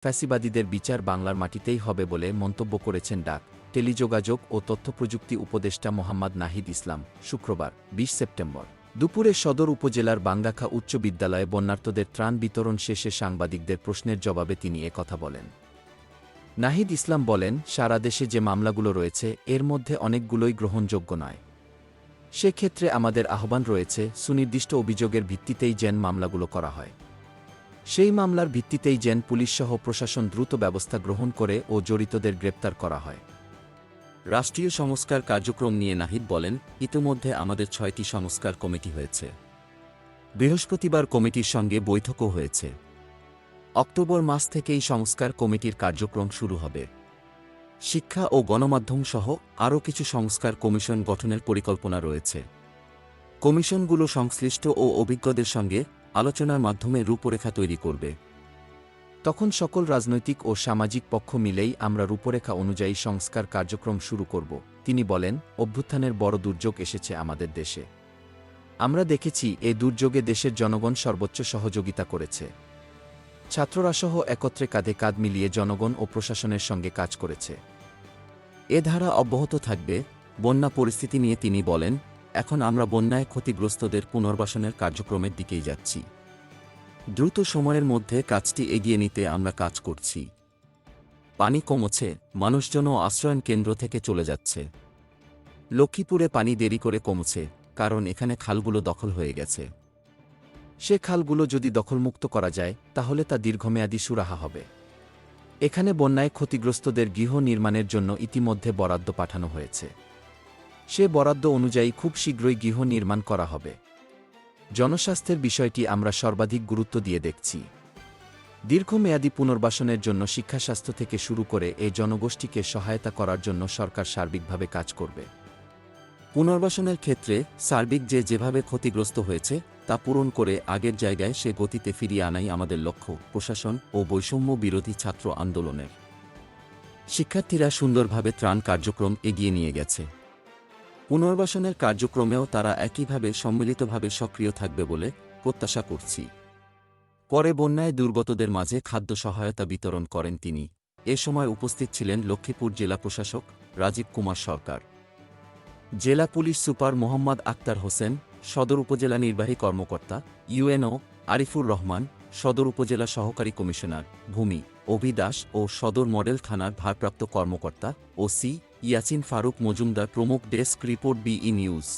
ফ্যাসিবাদীদের বিচার বাংলার মাটিতেই হবে বলে মন্তব্য করেছেন ডাক, টেলিযোগাযোগ ও তথ্যপ্রযুক্তি উপদেষ্টা মোহাম্মদ নাহিদ ইসলাম শুক্রবার ২০ সেপ্টেম্বর দুপুরে সদর উপজেলার বাঙ্গাখা উচ্চ বিদ্যালয়ে বন্যার্তদের ত্রাণ বিতরণ শেষে সাংবাদিকদের প্রশ্নের জবাবে তিনি কথা বলেন। নাহিদ ইসলাম বলেন, সারা দেশে যে মামলাগুলো রয়েছে এর মধ্যে অনেকগুলোই গ্রহণযোগ্য নয়। সেক্ষেত্রে আমাদের আহ্বান রয়েছে সুনির্দিষ্ট অভিযোগের ভিত্তিতেই যেন মামলাগুলো করা হয়। সেই মামলার ভিত্তিতেই যেন পুলিশসহ প্রশাসন দ্রুত ব্যবস্থা গ্রহণ করে ও জড়িতদের গ্রেপ্তার করা হয়। রাষ্ট্রীয় সংস্কার কার্যক্রম নিয়ে নাহিদ বলেন, ইতিমধ্যে আমাদের ৬টি সংস্কার কমিটি হয়েছে। বৃহস্পতিবার কমিটির সঙ্গে বৈঠকও হয়েছে। অক্টোবর মাস থেকেই সংস্কার কমিটির কার্যক্রম শুরু হবে। শিক্ষা ও গণমাধ্যম সহ আরও কিছু সংস্কার কমিশন গঠনের পরিকল্পনা রয়েছে। কমিশনগুলো সংশ্লিষ্ট ও অভিজ্ঞদের সঙ্গে আলোচনার মাধ্যমে রূপরেখা তৈরি করবে। তখন সকল রাজনৈতিক ও সামাজিক পক্ষ মিলেই আমরা রূপরেখা অনুযায়ী সংস্কার কার্যক্রম শুরু করব। তিনি বলেন, অভ্যুত্থানের বড় দুর্যোগ এসেছে আমাদের দেশে। আমরা দেখেছি এ দুর্যোগে দেশের জনগণ সর্বোচ্চ সহযোগিতা করেছে। ছাত্ররাসহ একত্রে কাঁধে কাঁধ মিলিয়ে জনগণ ও প্রশাসনের সঙ্গে কাজ করেছে। এ ধারা অব্যাহত থাকবে। বন্যা পরিস্থিতি নিয়ে তিনি বলেন, এখন আমরা বন্যায় ক্ষতিগ্রস্তদের পুনর্বাসনের কার্যক্রমের দিকেই যাচ্ছি। দ্রুত সময়ের মধ্যে কাজটি এগিয়ে নিতে আমরা কাজ করছি। পানি কমছে, মানুষজনও আশ্রয়ণ কেন্দ্র থেকে চলে যাচ্ছে। লক্ষ্মীপুরে পানি দেরি করে কমছে, কারণ এখানে খালগুলো দখল হয়ে গেছে। সে খালগুলো যদি দখলমুক্ত করা যায় তাহলে তা দীর্ঘমেয়াদী সুরাহা হবে। এখানে বন্যায় ক্ষতিগ্রস্তদের গৃহ নির্মাণের জন্য ইতিমধ্যে বরাদ্দ পাঠানো হয়েছে। সে বরাদ্দ অনুযায়ী খুব শীঘ্রই গৃহ নির্মাণ করা হবে। জনস্বাস্থ্যের বিষয়টি আমরা সর্বাধিক গুরুত্ব দিয়ে দেখছি। দীর্ঘমেয়াদী পুনর্বাসনের জন্য শিক্ষাস্বাস্থ্য থেকে শুরু করে এই জনগোষ্ঠীকে সহায়তা করার জন্য সরকার সার্বিকভাবে কাজ করবে। পুনর্বাসনের ক্ষেত্রে সার্বিক যেভাবে ক্ষতিগ্রস্ত হয়েছে তা পূরণ করে আগের জায়গায় সে গতিতে ফিরিয়ে আনাই আমাদের লক্ষ্য। প্রশাসন ও বৈষম্য বিরোধী ছাত্র আন্দোলনের শিক্ষার্থীরা সুন্দরভাবে ত্রাণ কার্যক্রম এগিয়ে নিয়ে গেছে। পুনর্বাসনের কার্যক্রমেও তারা একইভাবে সম্মিলিতভাবে সক্রিয় থাকবে বলে প্রত্যাশা করছি। পরে বন্যায় দুর্গতদের মাঝে খাদ্য সহায়তা বিতরণ করেন তিনি। এ সময় উপস্থিত ছিলেন লক্ষ্মীপুর জেলা প্রশাসক রাজীব কুমার সরকার, জেলা পুলিশ সুপার মোহাম্মদ আক্তার হোসেন, সদর উপজেলা নির্বাহী কর্মকর্তা ইউএনও আরিফুর রহমান, সদর উপজেলা সহকারী কমিশনার ভূমি অভি দাস ও সদর মডেল থানার ভারপ্রাপ্ত কর্মকর্তা ওসি ইয়াসিন ফারুক মজুমদার প্রমুখ। ডেস্ক রিপোর্ট, বিই নিউজ।